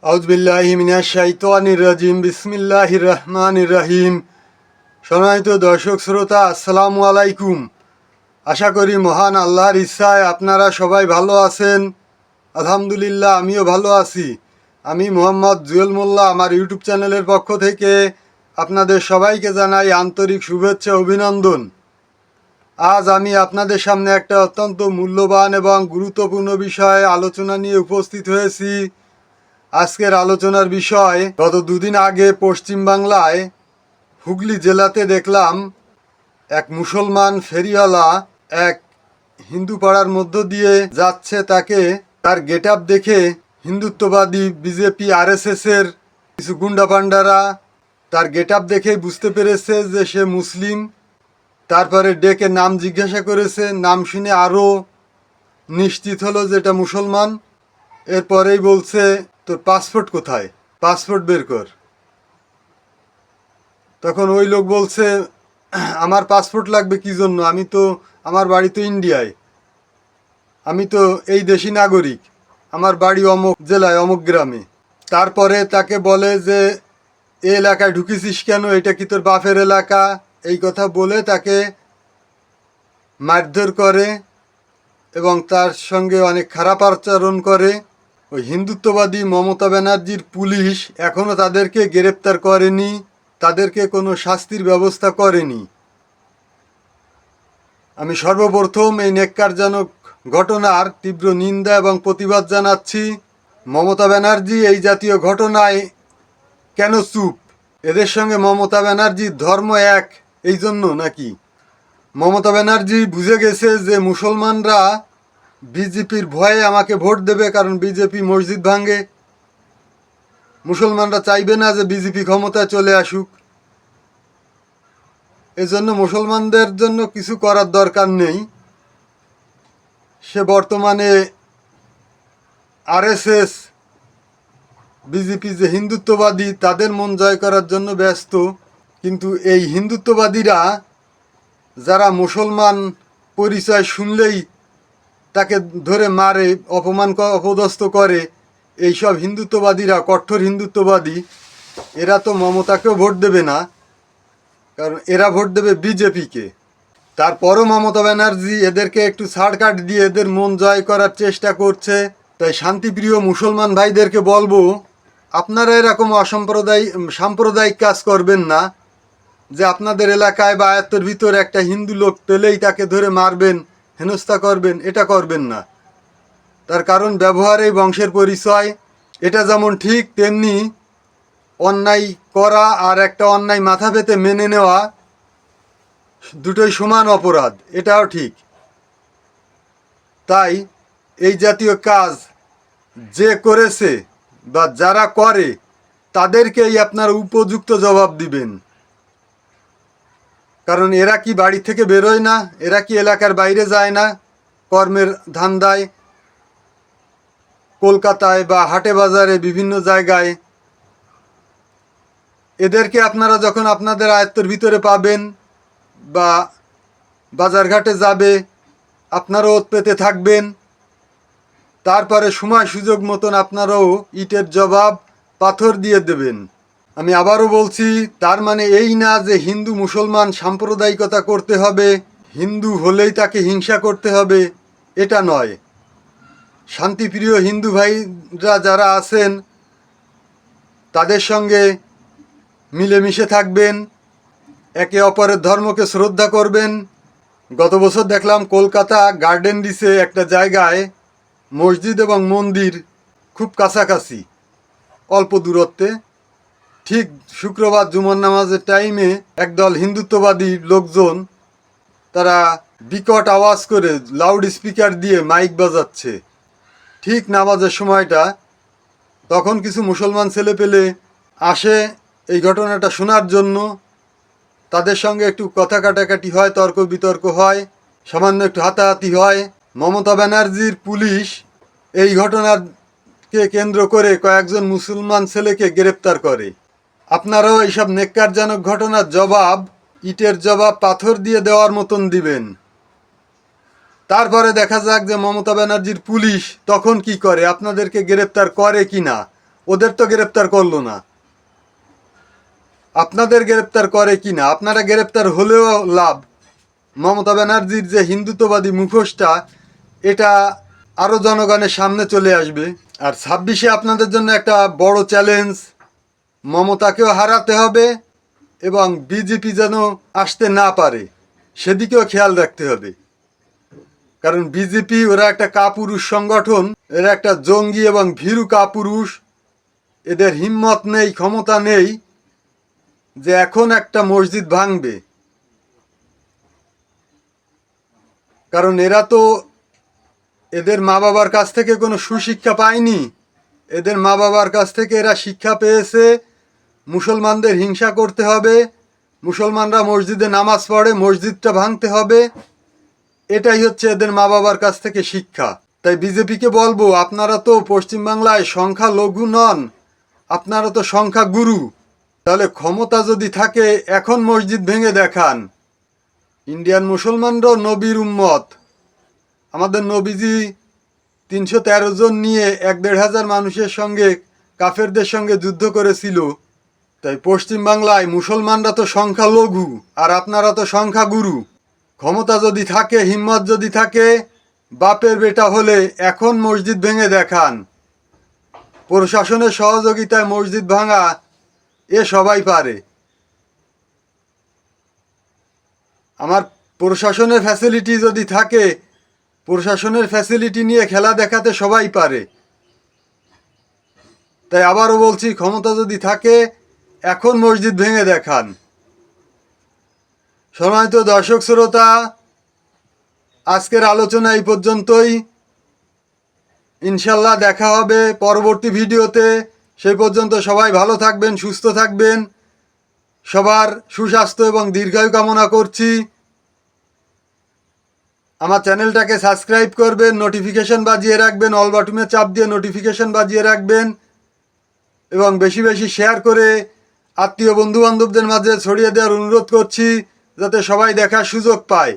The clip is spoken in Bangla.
আউযুবিল্লাহি মিনাশ শাইতানির রাজিম বিসমিল্লাহির রহমানির রহিম। সম্মানিত দর্শক শ্রোতা, আসসালামু আলাইকুম। আশা করি মহান আল্লাহর ইচ্ছায় আপনারা সবাই ভালো আছেন। আলহামদুলিল্লাহ, আমিও ভালো আছি। আমি মোহাম্মদ জুয়েল মোল্লা, আমার ইউটিউব চ্যানেলের পক্ষ থেকে আপনাদের সবাইকে জানাই আন্তরিক শুভেচ্ছা অভিনন্দন। আজ আমি আপনাদের সামনে একটা অত্যন্ত মূল্যবান এবং গুরুত্বপূর্ণ বিষয়ে আলোচনা নিয়ে উপস্থিত হয়েছি। আজকের আলোচনার বিষয়, গত দুদিন আগে পশ্চিম বাংলায় হুগলি জেলাতে দেখলাম এক মুসলমান ফেরিওয়ালা এক হিন্দু পাড়ার মধ্য দিয়ে যাচ্ছে। তার গেট আপ দেখে হিন্দুত্ববাদী বিজেপি আরএসএস এর কিছু গুন্ডা পান্ডারা তার গেট আপ দেখেই বুঝতে পেরেছে যে সে মুসলিম। তারপরে ডেকে নাম জিজ্ঞাসা করেছে, নাম শুনে আরও নিশ্চিত হলো যে এটা মুসলমান। এরপরেই বলছে, তোর পাসপোর্ট কোথায়, পাসপোর্ট বের কর। তখন ওই লোক বলছে, আমার পাসপোর্ট লাগবে কি জন্য, আমার বাড়ি তো ইন্ডিয়ায়, আমি তো এই দেশি নাগরিক, আমার বাড়ি অমুক জেলায় অমুক গ্রামে। তারপরে তাকে বলে যে এই এলাকায় ঢুকেছিস কেন, এটা কি তোর বাপের এলাকা, এই কথা বলে তাকে মারধর করে এবং তার সঙ্গে অনেক খারাপ আচরণ করে। ওই হিন্দুত্ববাদী মমতা ব্যানার্জির পুলিশ এখনও তাদেরকে গ্রেপ্তার করেনি, তাদেরকে কোনো শাস্তির ব্যবস্থা করেনি। আমি সর্বপ্রথম এই ন্যাক্কারজনক ঘটনার তীব্র নিন্দা এবং প্রতিবাদ জানাচ্ছি। মমতা ব্যানার্জি এই জাতীয় ঘটনায় কেন চুপ? এদের সঙ্গে মমতা ব্যানার্জির ধর্ম এক, এই জন্য নাকি? মমতা ব্যানার্জি বুঝে গেছে যে মুসলমানরা বিজেপির ভয়ে আমাকে ভোট দেবে, কারণ বিজেপি মসজিদ ভাঙে। মুসলমানরা চাইবে না যে বিজেপি ক্ষমতায় চলে আসুক। এজন্য মুসলমানদের জন্য কিছু করার দরকার নেই। সে বর্তমানে আরএসএস বিজেপি যে হিন্দুত্ববাদী, তাদের মন জয় করার জন্য ব্যস্ত। কিন্তু এই হিন্দুত্ববাদীরা যারা মুসলমান পরিচয় শুনলেই তাকে ধরে মারে, অপদস্থ করে, এইসব হিন্দুত্ববাদীরা, কঠোর হিন্দুত্ববাদী, এরা তো মমতাকেও ভোট দেবে না, কারণ এরা ভোট দেবে বিজেপিকে। তারপরও মমতা ব্যানার্জি এদেরকে একটু ছাড়কাট দিয়ে এদের মন জয় করার চেষ্টা করছে। তাই শান্তিপ্রিয় মুসলমান ভাইদেরকে বলবো, আপনারা এরকম সাম্প্রদায়িক কাজ করবেন না, যে আপনাদের এলাকায় বা আয়ত্তের ভিতরে একটা হিন্দু লোক পেলেই তাকে ধরে মারবেন, হেনস্থা করবেন, এটা করবেন না। তার কারণ ব্যবহারেই বংশের পরিচয়। এটা যেমন ঠিক, তেমনি অন্যায় করা আর একটা অন্যায় মাথা পেতে মেনে নেওয়া দুটোই সমান অপরাধ, এটাও ঠিক। তাই এই জাতীয় কাজ যে করেছে বা যারা করে, তাদেরকেই আপনারা উপযুক্ত জবাব দিবেন। কারণ এরা কি বাড়ি থেকে বেরোয় না? এরা কি এলাকার বাইরে যায় না কর্মের ধান্দায়? কলকাতায় বা হাটে বাজারে বিভিন্ন জায়গায় এদেরকে আপনারা যখন আপনাদের আয়ত্তের ভিতরে পাবেন বা বাজারঘাটে যাবে, আপনারাও ওত পেতে থাকবেন। তারপরে সময় সুযোগ মতন আপনারাও ইটের জবাব পাথর দিয়ে দেবেন। আমি আবারও বলছি, তার মানে এই না যে হিন্দু মুসলমান সাম্প্রদায়িকতা করতে হবে, হিন্দু হলেই তাকে হিংসা করতে হবে, এটা নয়। শান্তিপ্রিয় হিন্দু ভাইরা যারা আছেন, তাদের সঙ্গে মিলেমিশে থাকবেন, একে অপরের ধর্মকে শ্রদ্ধা করবেন। গত বছর দেখলাম কলকাতা গার্ডেন রিচে একটা জায়গায় মসজিদ এবং মন্দির খুব কাছাকাছি, অল্প দূরত্বে, ঠিক শুক্রবার জুমার নামাজের টাইমে একদল হিন্দুত্ববাদী লোকজন তারা বিকট আওয়াজ করে লাউড স্পিকার দিয়ে মাইক বাজাচ্ছে ঠিক নামাজের সময়টা। তখন কিছু মুসলমান ছেলেপেলে আসে এই ঘটনাটা শোনার জন্য। তাদের সঙ্গে একটু কথা কাটাকাটি হয়, তর্ক বিতর্ক হয়, সামান্য একটু হাতাহাতি হয়। মমতা ব্যানার্জির পুলিশ এই ঘটনাকে কেন্দ্র করে কয়েকজন মুসলমান ছেলেকে গ্রেপ্তার করে। আপনারাও এইসব নেক্কারজনক ঘটনার জবাব ইটের জবাব পাথর দিয়ে দেওয়ার মতন দিবেন। তারপরে দেখা যাক যে মমতা ব্যানার্জির পুলিশ তখন কি করে, আপনাদেরকে গ্রেপ্তার করে কি না। ওদের তো গ্রেপ্তার করলো না, আপনাদের গ্রেপ্তার করে কি না? আপনারা গ্রেপ্তার হলেও লাভ। মমতা ব্যানার্জির যে হিন্দুত্ববাদী মুখোশটা, এটা আরও জনগণের সামনে চলে আসবে। আর 26-এ আপনাদের জন্য একটা বড় চ্যালেঞ্জ, মমতাকেও হারাতে হবে এবং বিজেপি যেন আসতে না পারে সেদিকেও খেয়াল রাখতে হবে। কারণ বিজেপি ওরা একটা কাপুরুষ সংগঠন, এরা একটা জঙ্গি এবং ভীরু কাপুরুষ। এদের হিম্মত নেই, ক্ষমতা নেই যে এখন একটা মসজিদ ভাঙবে। কারণ এরা তো এদের মা বাবার কাছ থেকে কোনো সুশিক্ষা পায়নি। এদের মা বাবার কাছ থেকে এরা শিক্ষা পেয়েছে মুসলমানদের হিংসা করতে হবে, মুসলমানরা মসজিদে নামাজ পড়ে, মসজিদটা ভাঙতে হবে। এটাই হচ্ছে এদের মা বাবার কাছ থেকে শিক্ষা। তাই বিজেপিকে বলবো, আপনারা তো পশ্চিমবাংলায় সংখ্যা লঘু নন, আপনারা তো সংখ্যা গুরু। তাহলে ক্ষমতা যদি থাকে এখন মসজিদ ভেঙে দেখান। ইন্ডিয়ান মুসলমানরাও নবীর উম্মত। আমাদের নবীজি 313 জন নিয়ে 1-1,500 মানুষের সঙ্গে, কাফেরদের সঙ্গে যুদ্ধ করেছিল। তাই পশ্চিমবাংলায় মুসলমানরা তো সংখ্যা লঘু আর আপনারা তো সংখ্যা গুরু। ক্ষমতা যদি থাকে, হিম্মত যদি থাকে, বাপের বেটা হলে এখন মসজিদ ভেঙে দেখান। প্রশাসনের সহযোগিতায় মসজিদ ভাঙা এ সবাই পারে। আমার প্রশাসনের ফ্যাসিলিটি যদি থাকে, প্রশাসনের ফ্যাসিলিটি নিয়ে খেলা দেখাতে সবাই পারে। তাই আবারও বলছি, ক্ষমতা যদি থাকে এখন মসজিদ ভেঙে দেখান। সম্মানিত দর্শক শ্রোতা, আজকের আলোচনা এই পর্যন্তই। ইনশাল্লাহ দেখা হবে পরবর্তী ভিডিওতে। সেই পর্যন্ত সবাই ভালো থাকবেন, সুস্থ থাকবেন। সবার সুস্বাস্থ্য এবং দীর্ঘায়ু কামনা করছি। আমার চ্যানেলটাকে সাবস্ক্রাইব করবেন, নোটিফিকেশন বাজিয়ে রাখবেন, অল বাটনে চাপ দিয়ে নোটিফিকেশন বাজিয়ে রাখবেন এবং বেশি বেশি শেয়ার করে আত্মীয় বন্ধু বান্ধবদের মাঝে ছড়িয়ে দেওয়ার অনুরোধ করছি, যাতে সবাই দেখার সুযোগ পায়।